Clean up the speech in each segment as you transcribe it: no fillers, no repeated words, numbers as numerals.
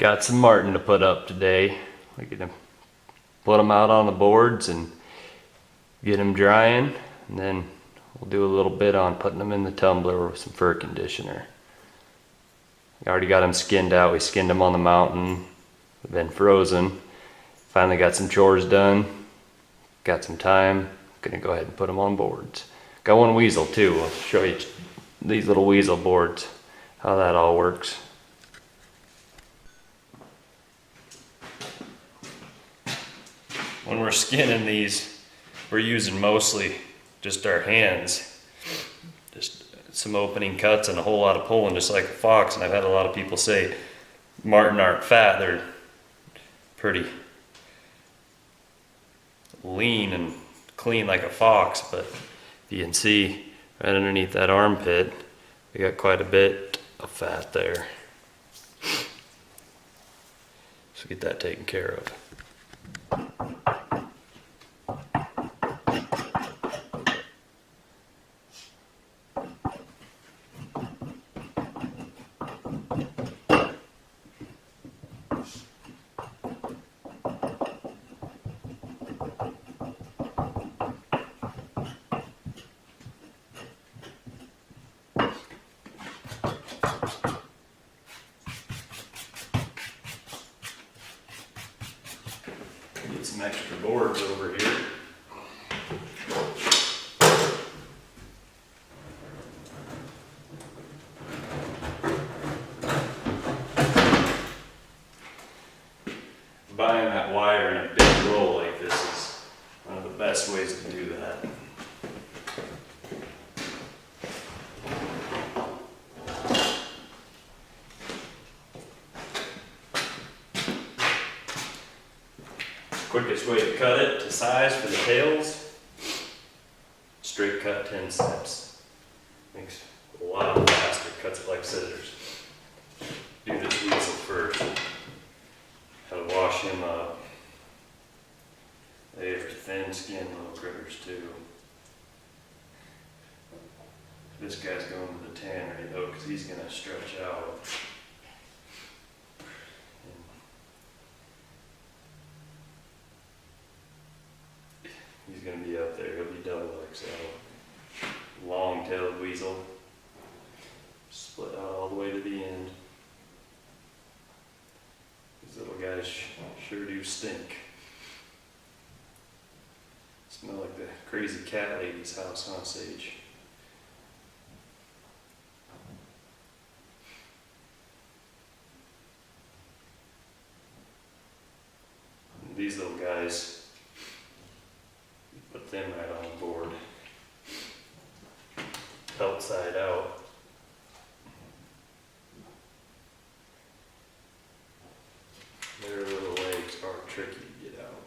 Got some marten to put up today. We're gonna put them out on the boards and get them drying, and then we'll do a little bit on putting them in the tumbler with some fur conditioner. I already got them skinned out. We skinned them on the mountain. They've been frozen. Finally got some chores done. Got some time. Gonna go ahead and put them on boards. Got one weasel too. I'll show you these little weasel boards, how that all works. When we're skinning these, we're using mostly just our hands. Just some opening cuts and a whole lot of pulling, just like a fox. And I've had a lot of people say marten aren't fat, they're pretty lean and clean like a fox. But you can see right underneath that armpit, we got quite a bit of fat there. So get that taken care of. Get some extra boards over here. Buying that wire in a big roll like this is one of the best ways to do that. Quickest way to cut it to size for the tails, straight cut 10 steps. Makes a lot faster, cuts it like scissors. Do this weasel first. How to wash him up. They are thin skinned little critters too. This guy's going to the tannery though, because he's going to stretch out. He's going to be up there. He'll be double XL. Long-tailed weasel. Split out all the way to the end. These little guys sure do stink. Smell like the crazy cat lady's house, huh, Sage? And these little guys, put them right on the board. Pelt side out. Their little legs are tricky to get out.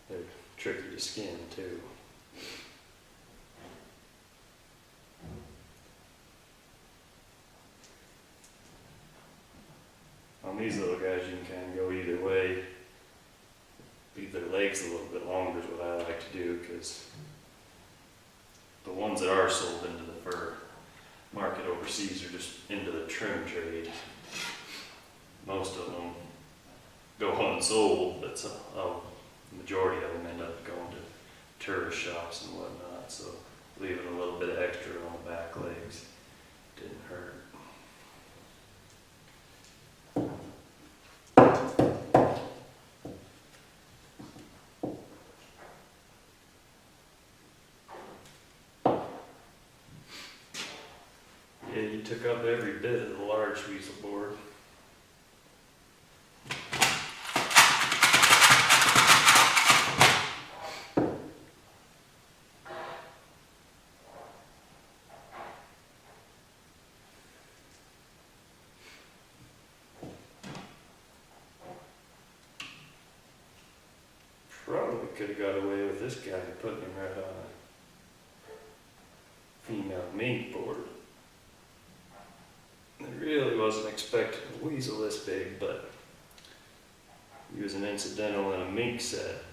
They're tricky to skin too. On these little guys you can kind of go either way. Leave their legs a little bit longer is what I like to do, because the ones that are sold into the fur market overseas are just into the trim trade. Most of them go unsold, but the majority of them end up going to tourist shops and whatnot, so leaving a little bit of extra on the back legs didn't hurt. Yeah, you took up every bit of the large weasel board. Probably could have got away with this guy putting him right on a female mink board. I really wasn't expecting a weasel this big, but he was an incidental in a mink set.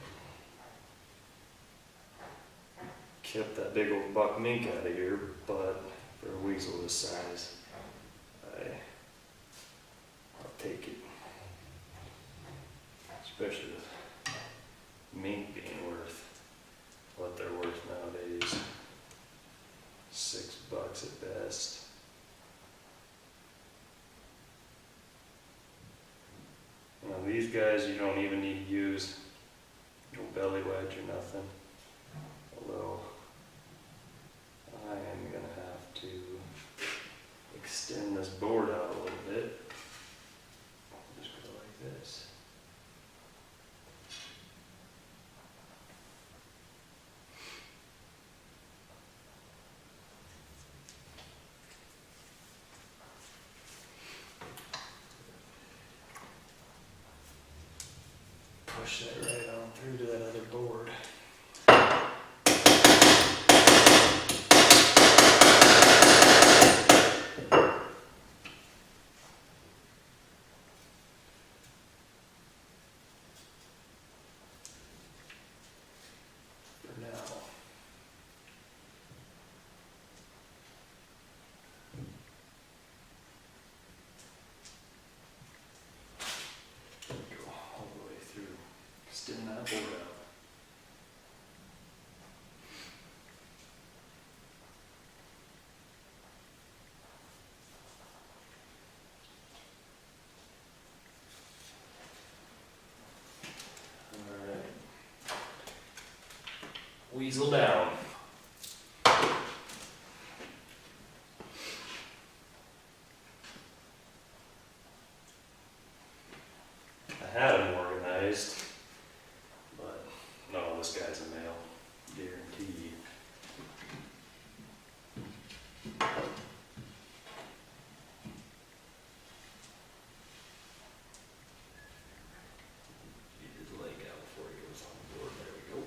Kept that big old buck mink out of here, but for a weasel this size, I'll take it. Especially with mink being worth what they're worth nowadays. $6 at best. Now these guys you don't even need to use no belly wedge or nothing. Although I am gonna have to extend this board out a little bit. Just go like this. Push that right on through to that other board. For now. Go all the way through. Extend that board out. Alright. Weasel down. I had them organized. But no, this guy's a male, guaranteed. Get his leg out before he goes on the board. There we go.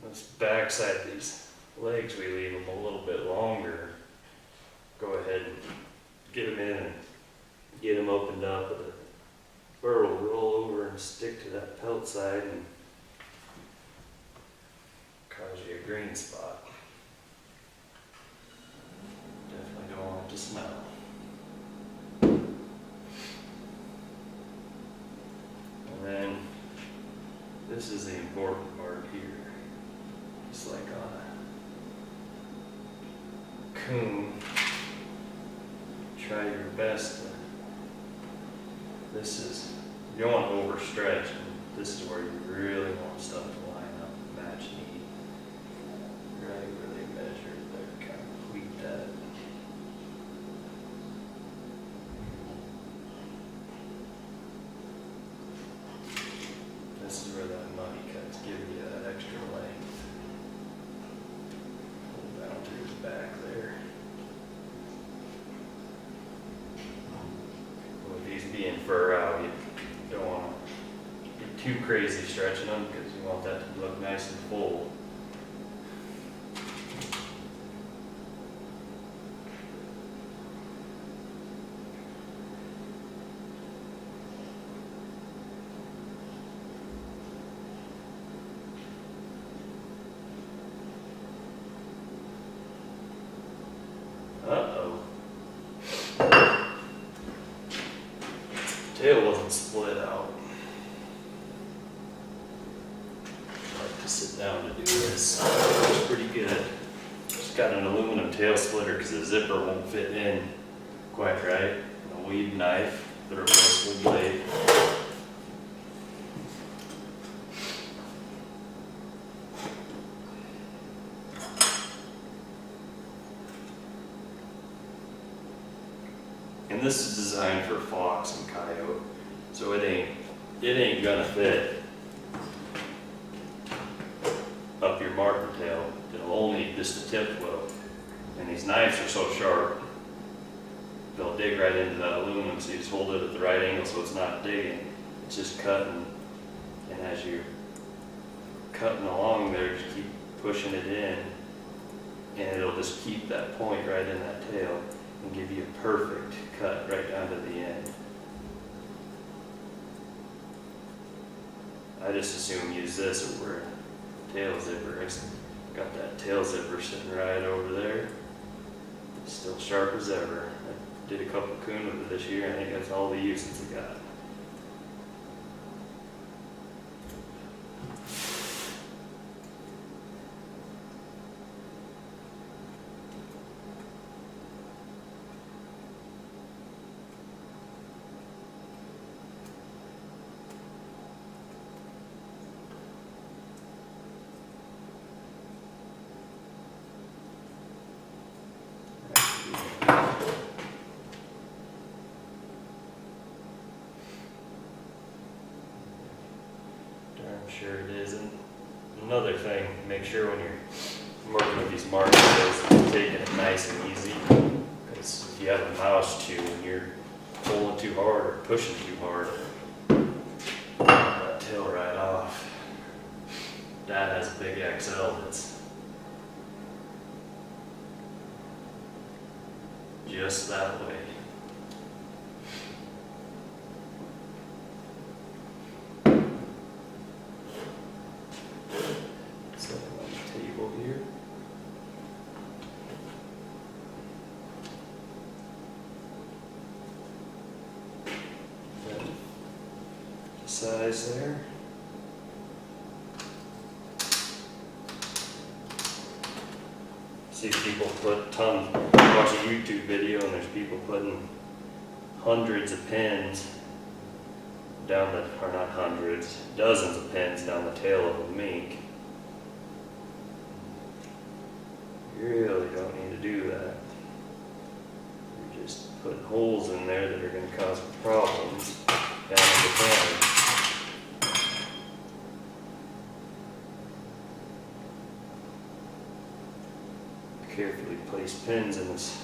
This backside of these legs, we leave them a little bit longer. Go ahead and get them in and get them opened up. But the burr will roll over and stick to that pelt side and cause you a green spot. Definitely don't want it to smell. And then this is the important part here. Just like on a coon, try your best to, you don't want to overstretch, and this is where you really want stuff to line up and match neat. Right where they measure, they kind of tweak that. This is where that money cuts give you that extra length. Pull down through his back there. With these being fur out, you don't want to get too crazy stretching them because you want that to look nice and full. Uh-oh. tail wasn't split out. I like to sit down to do this. It's pretty good. Just got an aluminum tail splitter because the zipper won't fit in quite right. A weed knife, the replaceable blade. And this is designed for fox and coyote, so it ain't gonna fit up your Marten tail. It'll only, just the tip will. And these knives are so sharp, they'll dig right into that aluminum, so you just hold it at the right angle so it's not digging. It's just cutting, and as you're cutting along there, just keep pushing it in, and it'll just keep that point right in that tail and give you a perfect cut right down to the end. I just assume use this over a tail zipper. I got that tail zipper sitting right over there. It's still sharp as ever. I did a couple coon with it this year. I think that's all the use it's got. I'm sure it is. And another thing, make sure when you're working with these Marten tails, you're taking it nice and easy. Because if you have a mouse chew and you're pulling too hard or pushing too hard, that tail right off. Dad has a big XL that's just that way. Size there. See people put tons, watch a YouTube video and there's people putting hundreds of pins down the, or not hundreds, dozens of pins down the tail of a mink. You really don't need to do that. You're just putting holes in there that are going to cause problems down in the tail. Carefully place pins in this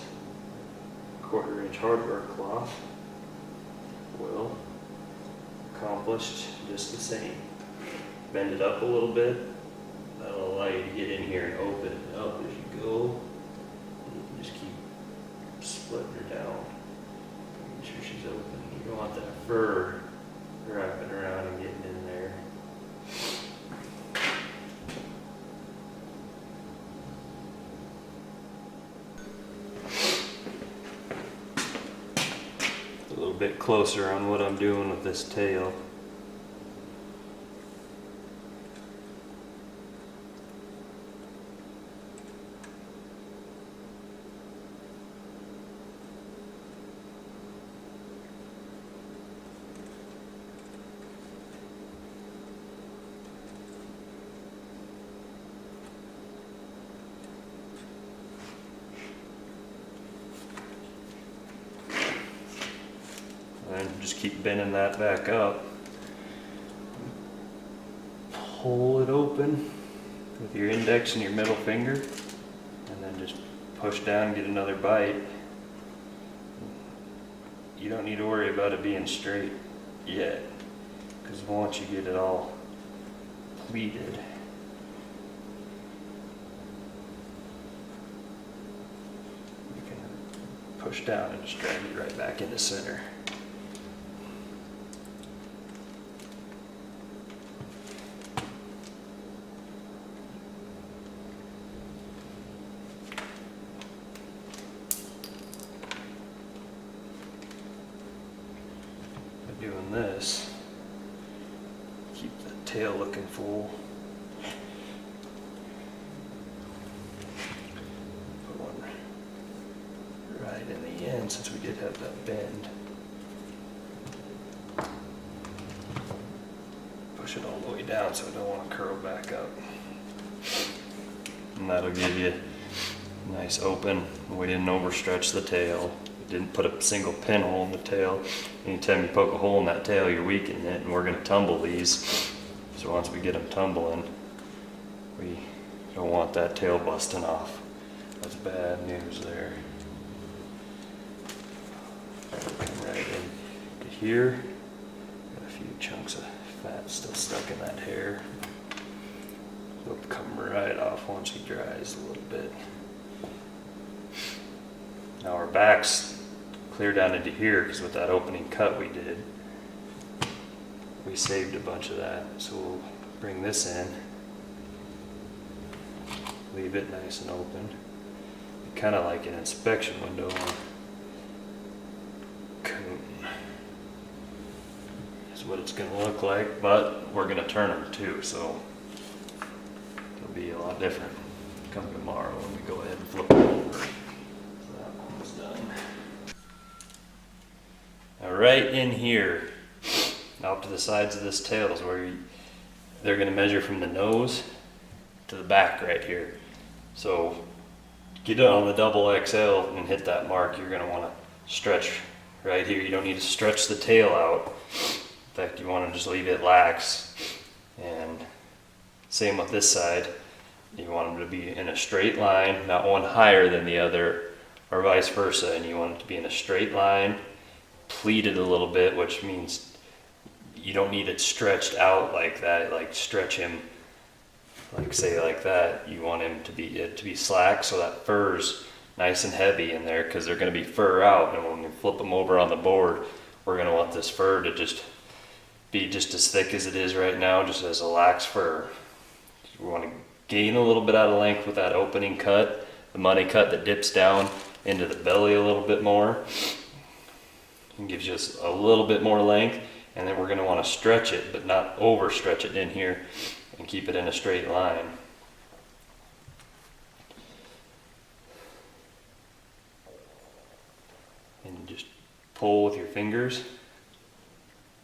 1/4 inch hardware cloth will accomplish just the same. Bend it up a little bit. That'll allow you to get in here and open it up as you go. And you can just keep splitting her down. Make sure she's open. You don't want that fur wrapping around and getting in there. A little bit closer on what I'm doing with this tail. And just keep bending that back up. Pull it open with your index and your middle finger, and then just push down and get another bite. You don't need to worry about it being straight yet, because once you get it all pleated, you can push down and just drag it right back into center. doing this. Keep the tail looking full. Put one right in the end since we did have that bend. Push it all the way down so I don't want to curl back up. And that'll give you a nice open. We didn't overstretch the tail. We didn't put a single pinhole in the tail. Anytime you poke a hole in that tail, you're weakening it, and we're going to tumble these. So once we get them tumbling, we don't want that tail busting off. That's bad news there. Come right in to here. Got a few chunks of fat still stuck in that hair. It'll come right off once he dries a little bit. Now our back's clear down into here because with that opening cut we did, we saved a bunch of that. So we'll bring this in, leave it nice and open. Kind of like an inspection window on coon. That's what it's going to look like, but we're going to turn them too, so it'll be a lot different come tomorrow when we go ahead and flip them over. So that one's done. Now right in here, out to the sides of this tail is where they're going to measure from the nose to the back right here. So get it on the double XL and hit that mark. You're going to want to stretch right here. You don't need to stretch the tail out. In fact, you want to just leave it lax. And same with this side. You want them to be in a straight line, not one higher than the other, or vice versa. And you want it to be in a straight line, pleated a little bit, which means you don't need it stretched out like that. Like stretch him, like say like that. You want him to be slack, so that fur's nice and heavy in there, because they're going to be fur out. And when we flip them over on the board, we're going to want this fur to just be just as thick as it is right now, just as a lax fur. We want to gain a little bit out of length with that opening cut, the money cut that dips down into the belly a little bit more and gives you just a little bit more length. And then we're going to want to stretch it, but not overstretch it in here, and keep it in a straight line. And just pull with your fingers.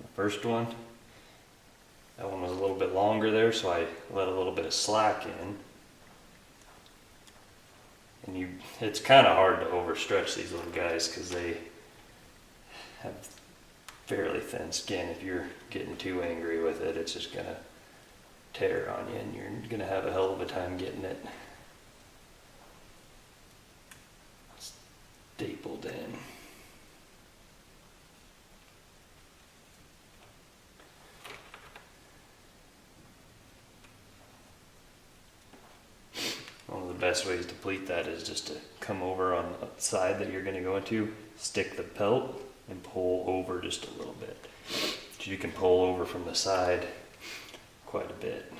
The first one, that one was a little bit longer there, so I let a little bit of slack in. And it's kind of hard to overstretch these little guys because they have fairly thin skin. If you're getting too angry with it, it's just gonna tear on you, and you're gonna have a hell of a time getting it stapled in. One of the best ways to pleat that is just to come over on the side that you're going to go into, stick the pelt, and pull over just a little bit. So you can pull over from the side quite a bit.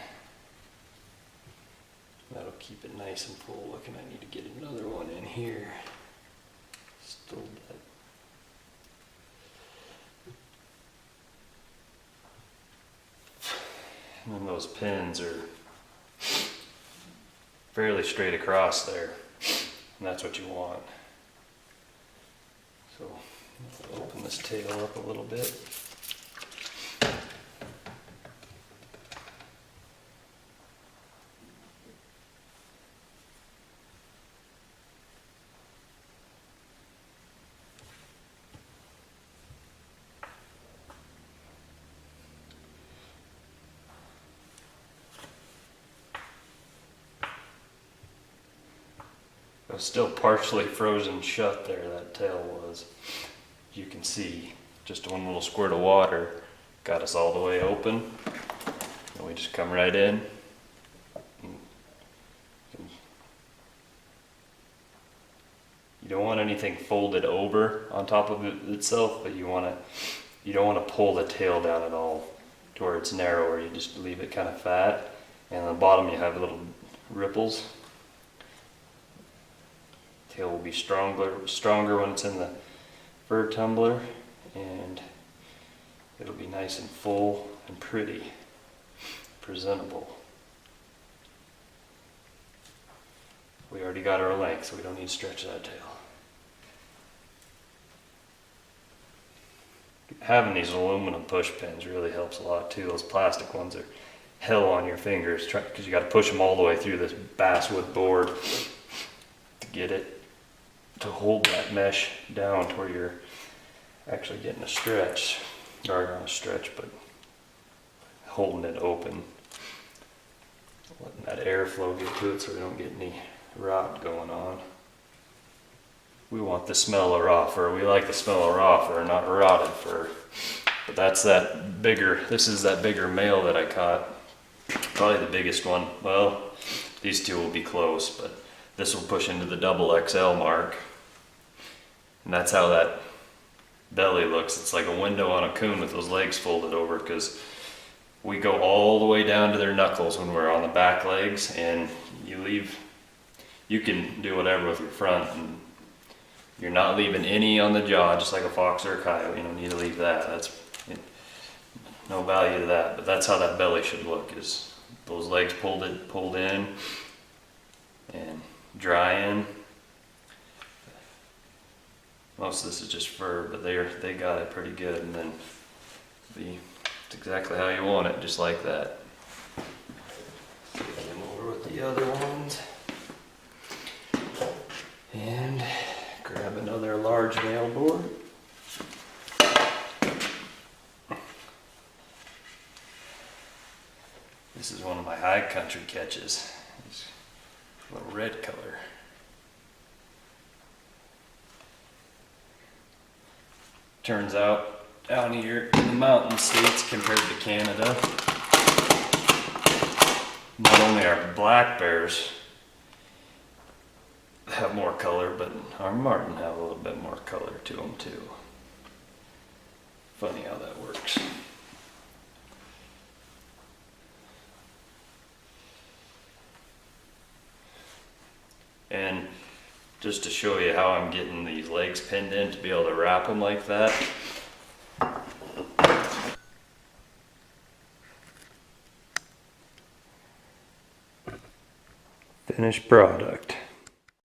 That'll keep it nice and full looking. I need to get another one in here. Still that. And then those pins are fairly straight across there, and that's what you want. So I'll open this tail up a little bit. It was still partially frozen shut there, that tail was. You can see just one little squirt of water got us all the way open. And we just come right in. You don't want anything folded over on top of it itself, but you don't want to pull the tail down at all to where it's narrower. You just leave it kind of fat. And on the bottom you have little ripples. Tail will be stronger when it's in the fur tumbler, and it'll be nice and full and pretty, presentable. We already got our length, so we don't need to stretch that tail. Having these aluminum push pins really helps a lot too. Those plastic ones are hell on your fingers because you got to push them all the way through this basswood board to get it to hold that mesh down to where you're actually getting a stretch, or not a stretch, but holding it open, letting that airflow get to it so we don't get any rot going on. We want the smell of raw fur. We like the smell of raw fur, not rotted fur. But that's that bigger, this is that bigger male that I caught. Probably the biggest one. Well, these two will be close, but this will push into the double XL mark. And that's how that belly looks. It's like a window on a coon with those legs folded over, because we go all the way down to their knuckles when we're on the back legs, and you can do whatever with your front, and you're not leaving any on the jaw, just like a fox or a coyote. You don't need to leave that. That's no value to that. But that's how that belly should look, is those legs pulled in and drying. Most of this is just fur, but they got it pretty good, and then it's exactly how you want it, just like that. Get them over with the other ones. And grab another large nail board. This is one of my high country catches. It's a little red color. Turns out down here in the mountain states compared to Canada, not only our black bears have more color, but our marten have a little bit more color to them too. Funny how that works. And just to show you how I'm getting these legs pinned in to be able to wrap them like that. Finished product.